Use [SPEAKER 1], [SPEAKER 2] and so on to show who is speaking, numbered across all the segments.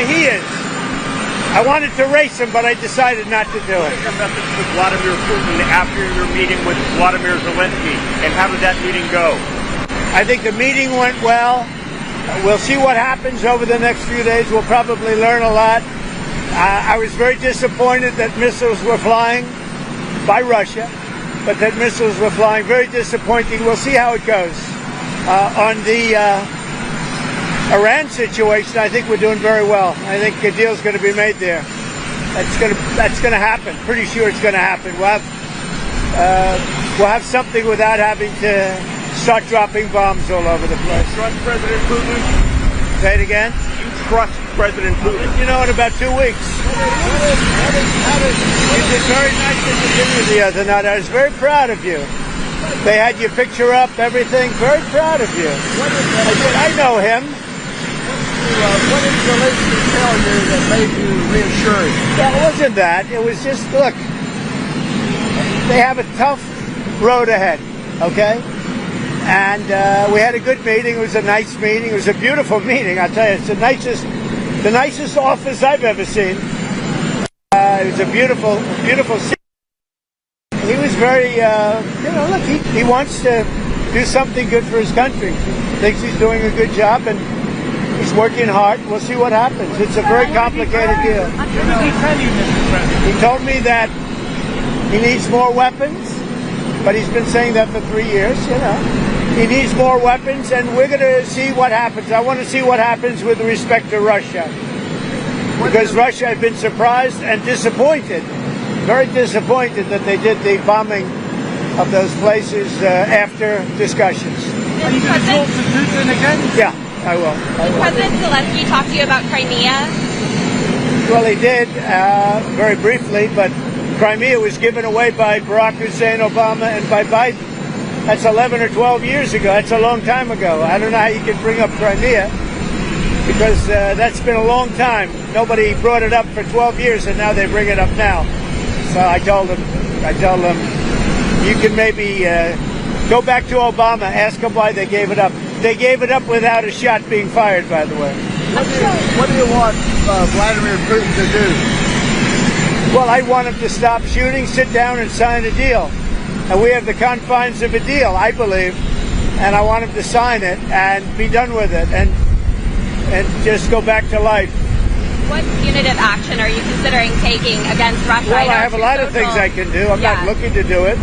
[SPEAKER 1] He is. I wanted to race him, but I decided not to do it.
[SPEAKER 2] What was your message to Vladimir Putin after your meeting with Vladimir Zelensky, and how did that meeting go?
[SPEAKER 1] I think the meeting went well. We'll see what happens over the next few days. We'll probably learn a lot. I was very disappointed that missiles were flying by Russia, but that missiles were flying. Very disappointing. We'll see how it goes. On the Iran situation, I think we're doing very well. I think a deal's going to be made there. That's going to happen. Pretty sure it's going to happen. We'll have something without having to start dropping bombs all over the place.
[SPEAKER 2] You trust President Putin?
[SPEAKER 1] Say it again?
[SPEAKER 2] You trust President Putin?
[SPEAKER 1] You know, in about 2 weeks. You did very nice at the dinner the other night. I was very proud of you. They had your picture up, everything. Very proud of you. I know him.
[SPEAKER 3] What did Zelensky tell you that made you reassured?
[SPEAKER 1] Well, it wasn't that. It was just, look, they have a tough road ahead, okay? And we had a good meeting. It was a nice meeting. It was a beautiful meeting. I'll tell you, it's the nicest office I've ever seen. It was a beautiful scene. He was very, look, he wants to do something good for his country. Thinks he's doing a good job, and he's working hard. We'll see what happens. It's a very complicated deal.
[SPEAKER 2] What did he tell you, Mr. President?
[SPEAKER 1] He told me that he needs more weapons, but he's been saying that for 3 years, He needs more weapons, and we're going to see what happens. I want to see what happens with respect to Russia. Because Russia had been surprised and disappointed, very disappointed that they did the bombing of those places after discussions.
[SPEAKER 3] Are you going to talk to Putin again?
[SPEAKER 1] Yeah, I will.
[SPEAKER 4] President Zelensky talked to you about Crimea?
[SPEAKER 1] Well, he did, very briefly, but Crimea was given away by Barack Hussein Obama and by Biden. That's 11 or 12 years ago. That's a long time ago. I don't know how you can bring up Crimea, because that's been a long time. Nobody brought it up for 12 years, and now they bring it up now. So I told them, you can maybe go back to Obama, ask him why they gave it up. They gave it up without a shot being fired, by the way.
[SPEAKER 3] What do you want Vladimir Putin to do?
[SPEAKER 1] Well, I want him to stop shooting, sit down, and sign a deal. And we have the confines of a deal, I believe, and I want him to sign it and be done with it and just go back to life.
[SPEAKER 4] What punitive action are you considering taking against Russia?
[SPEAKER 1] Well, I have a lot of things I can do. I'm not looking to do it,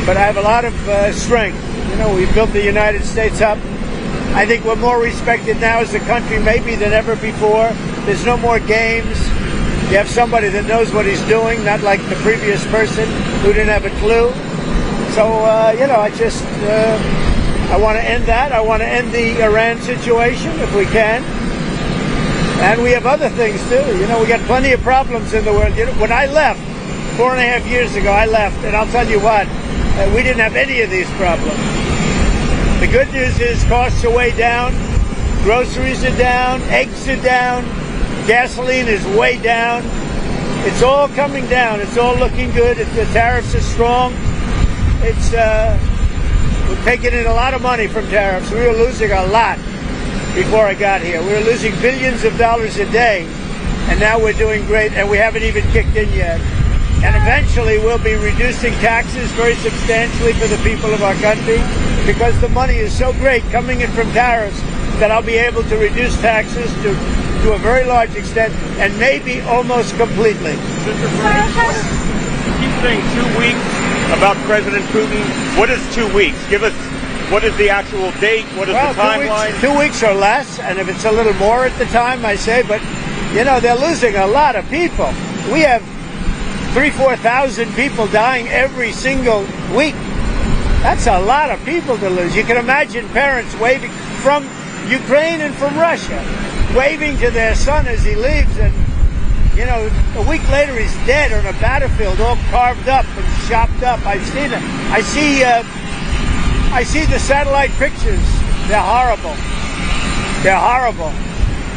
[SPEAKER 1] but I have a lot of strength. We built the United States up. I think we're more respected now as a country maybe than ever before. There's no more games. You have somebody that knows what he's doing, not like the previous person who didn't have a clue. So, I want to end that. I want to end the Iran situation if we can. And we have other things too. We got plenty of problems in the world. When I left 4.5 years ago, I left, and I'll tell you what, we didn't have any of these problems. The good news is costs are way down, groceries are down, eggs are down, gasoline is way down. It's all coming down. It's all looking good. The tariffs are strong. We're taking in a lot of money from tariffs. We were losing a lot before I got here. We were losing billions of dollars a day, and now we're doing great, and we haven't even kicked in yet. And eventually we'll be reducing taxes very substantially for the people of our country, because the money is so great coming in from tariffs that I'll be able to reduce taxes to a very large extent, and maybe almost completely.
[SPEAKER 2] Keep saying 2 weeks about President Putin. What is 2 weeks? Give us, what is the actual date? What is the timeline?
[SPEAKER 1] 2 weeks or less, and if it's a little more at the time, I say, but they're losing a lot of people. We have 3,000-4,000 people dying every single week. That's a lot of people to lose. You can imagine parents waving from Ukraine and from Russia, waving to their son as he leaves, and a week later he's dead on a battlefield, all carved up and chopped up. I've seen it. I see the satellite pictures. They're horrible. They're horrible.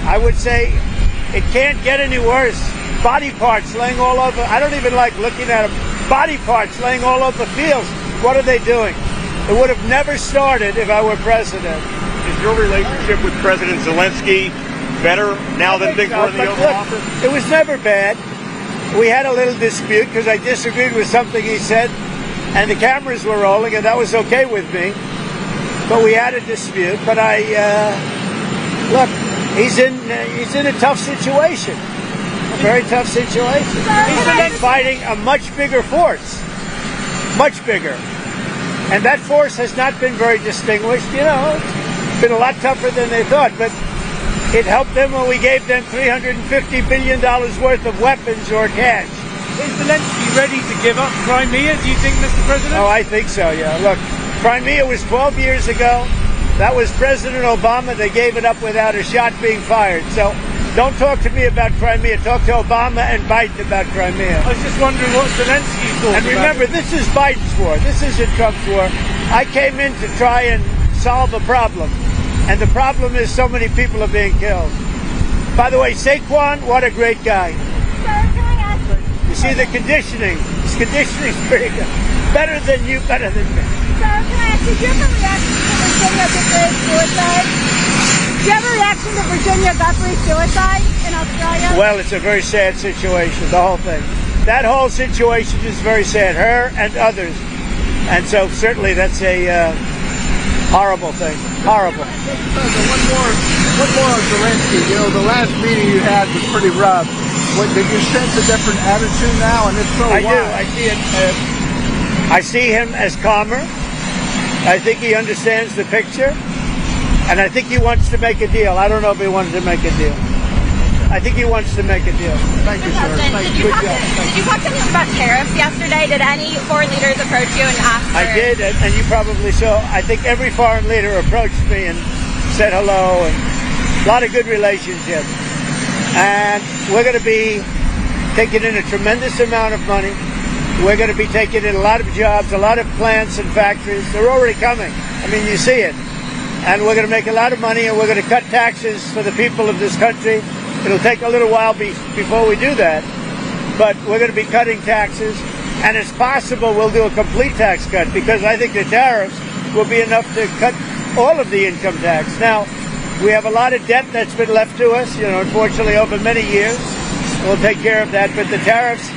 [SPEAKER 1] I would say it can't get any worse. Body parts laying all over. I don't even like looking at them. Body parts laying all over the fields. What are they doing? It would have never started if I were president.
[SPEAKER 2] Is your relationship with President Zelensky better now than things were in the
[SPEAKER 1] But
[SPEAKER 2] Oval
[SPEAKER 1] look,
[SPEAKER 2] Office?
[SPEAKER 1] it was never bad. We had a little dispute because I disagreed with something he said, and the cameras were rolling, and that was okay with me. But we had a dispute. But look, he's in a tough situation, a very tough situation. He's fighting a much bigger force, much bigger, and that force has not been very distinguished. You know, it's been a lot tougher than they thought, but it helped them when we gave them $350 billion worth of weapons or cash.
[SPEAKER 3] Is Zelensky ready to give up Crimea, do you think, Mr. President?
[SPEAKER 1] Oh, I think so, yeah. Look, Crimea was 12 years ago. That was President Obama. They gave it up without a shot being fired. So don't talk to me about Crimea. Talk to Obama and Biden about Crimea.
[SPEAKER 3] I was just wondering what Zelensky thought
[SPEAKER 1] And remember, this is Biden's war. This isn't Trump's war. I came in to try and solve a problem. And the problem is so many people are being killed. By the way, Saquon, what a great guy.
[SPEAKER 4] Sir, can I ask?
[SPEAKER 1] You see the conditioning. His conditioning's pretty good. Better than you, better than me.
[SPEAKER 4] Sir, can I ask? Did you have a reaction to Virginia Guthrie's suicide? Do you have a reaction to Virginia Guthrie's suicide in Australia?
[SPEAKER 1] Well, it's a very sad situation, the whole thing. That whole situation is very sad, her and others. And so certainly that's a horrible thing. Horrible.
[SPEAKER 3] Mr. President, one more on Zelensky. You know, the last meeting you had was pretty rough. Did you sense a different attitude now? And if so,
[SPEAKER 1] I
[SPEAKER 3] why?
[SPEAKER 1] do. I see it. I see him as calmer. I think he understands the picture. And I think he wants to make a deal. I don't know if he wanted to make a deal. I think he wants to make a deal.
[SPEAKER 3] Thank you, sir.
[SPEAKER 4] President,
[SPEAKER 3] Thank
[SPEAKER 4] did
[SPEAKER 3] you.
[SPEAKER 4] you talk to him about tariffs yesterday? Did any foreign leaders approach you and ask for...
[SPEAKER 1] I did, and you probably saw. I think every foreign leader approached me and said hello, and a lot of good relationships. And we're going to be taking in a tremendous amount of money. We're going to be taking in a lot of jobs, a lot of plants and factories. They're already coming. I mean, you see it. And we're going to make a lot of money, and we're going to cut taxes for the people of this country. It'll take a little while before we do that, but we're going to be cutting taxes, and it's possible we'll do a complete tax cut because I think the tariffs will be enough to cut all of the income tax. Now, we have a lot of debt that's been left to us, you know, unfortunately over many years. We'll take care of that, but the tariffs,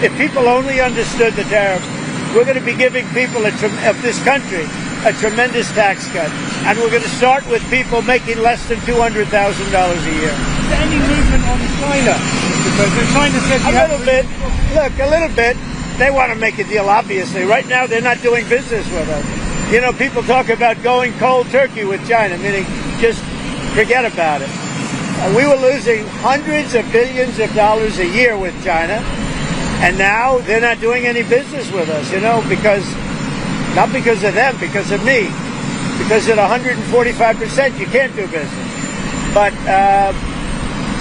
[SPEAKER 1] if people only understood the tariffs, we're going to be giving people of this country a tremendous tax cut. And we're going to start with people making less than $200,000 a year.
[SPEAKER 3] Is there any movement on China, Mr. President? China said
[SPEAKER 1] A little bit. Look, a little bit. They want to make a deal, obviously. Right now, they're not doing business with us. You know, people talk about going cold turkey with China, meaning just forget about it. We were losing hundreds of billions of dollars a year with China, and now they're not doing any business with us, you know, not because of them, because of me. Because at 145%, you can't do business. But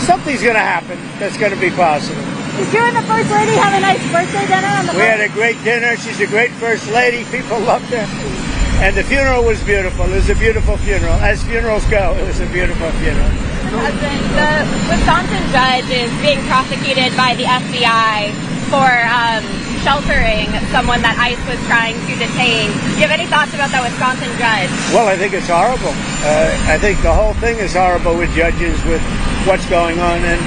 [SPEAKER 1] something's going to happen that's going to be positive.
[SPEAKER 4] Did you and the First Lady have a nice birthday dinner on the
[SPEAKER 1] We had a great dinner. She's a great First Lady. People loved her. And the funeral was beautiful. It was a beautiful funeral. As funerals go, it was a beautiful funeral.
[SPEAKER 4] President, the Wisconsin judge is being prosecuted by the FBI for sheltering someone that ICE was trying to detain. Do you have any thoughts about that Wisconsin judge?
[SPEAKER 1] Well, I think it's horrible. I think the whole thing is horrible with judges, with what's going on, and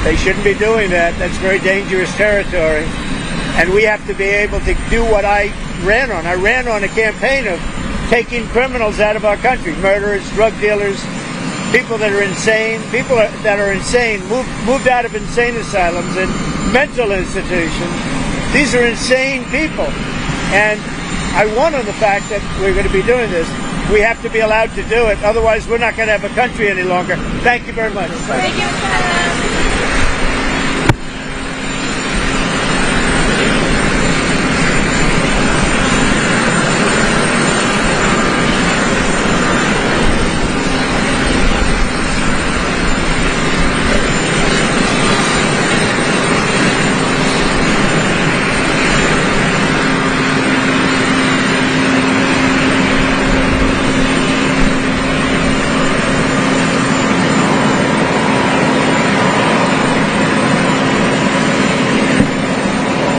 [SPEAKER 1] they shouldn't be doing that. That's very dangerous territory. And we have to be able to do what I ran on. I ran on a campaign of taking criminals out of our country, murderers, drug dealers, people that are insane, moved out of insane asylums and mental institutions. These are insane people. And I won on the fact that we're going to be doing this. We have to be allowed to do it. Otherwise, we're not going to have a country any longer. Thank you very much.
[SPEAKER 4] Thank you.